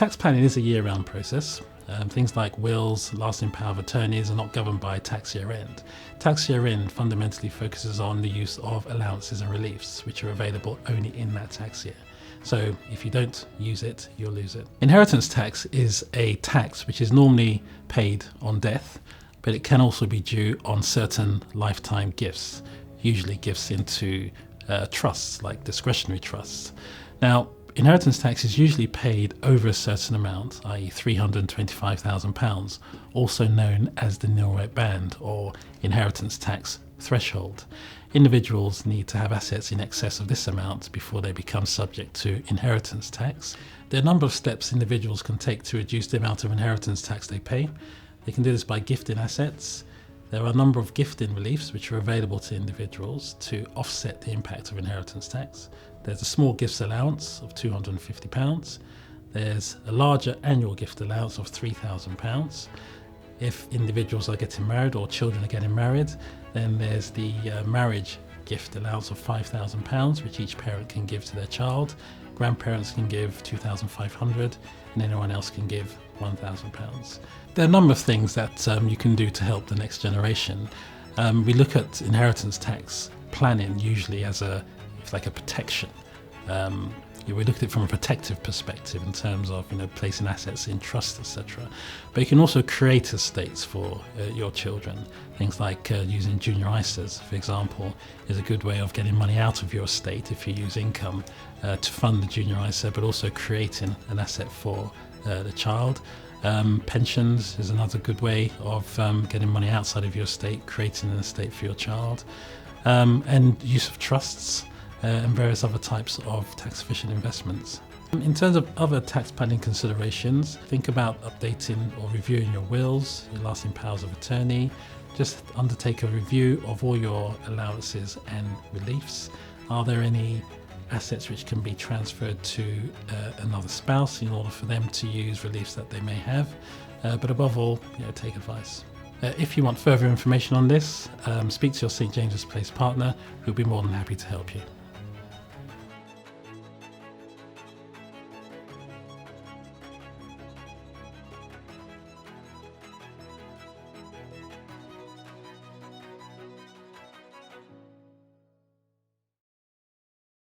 Tax planning is a year-round process. Things like wills, lasting power of attorneys are not governed by tax year end. Tax year end fundamentally focuses on the use of allowances and reliefs, which are available only in that tax year. So if you don't use it, you'll lose it. Inheritance tax is a tax which is normally paid on death, but it can also be due on certain lifetime gifts, usually gifts into trusts like discretionary trusts. Now, inheritance tax is usually paid over a certain amount, i.e. £325,000, also known as the nil rate band or inheritance tax threshold. Individuals need to have assets in excess of this amount before they become subject to inheritance tax. There are a number of steps individuals can take to reduce the amount of inheritance tax they pay. They can do this by gifting assets. There are a number of gifting reliefs which are available to individuals to offset the impact of inheritance tax. There's a small gifts allowance of £250. There's a larger annual gift allowance of £3,000. If individuals are getting married or children are getting married, then there's the marriage gift allowance of £5,000, which each parent can give to their child. Grandparents can give £2,500 and anyone else can give £1,000. There are a number of things that you can do to help the next generation. We look at inheritance tax planning usually as like a protection. We look at it from a protective perspective in terms of placing assets in trust, etc. But you can also create estates for your children. Things like using junior ISAs, for example, is a good way of getting money out of your estate if you use income to fund the junior ISA, but also creating an asset for the child. Pensions is another good way of getting money outside of your estate, creating an estate for your child. And use of trusts and various other types of tax-efficient investments. In terms of other tax planning considerations, think about updating or reviewing your wills, your lasting powers of attorney. Just undertake a review of all your allowances and reliefs. Are there any assets which can be transferred to another spouse in order for them to use reliefs that they may have? But above all, take advice. If you want further information on this, speak to your St James's Place partner, who'll be more than happy to help you.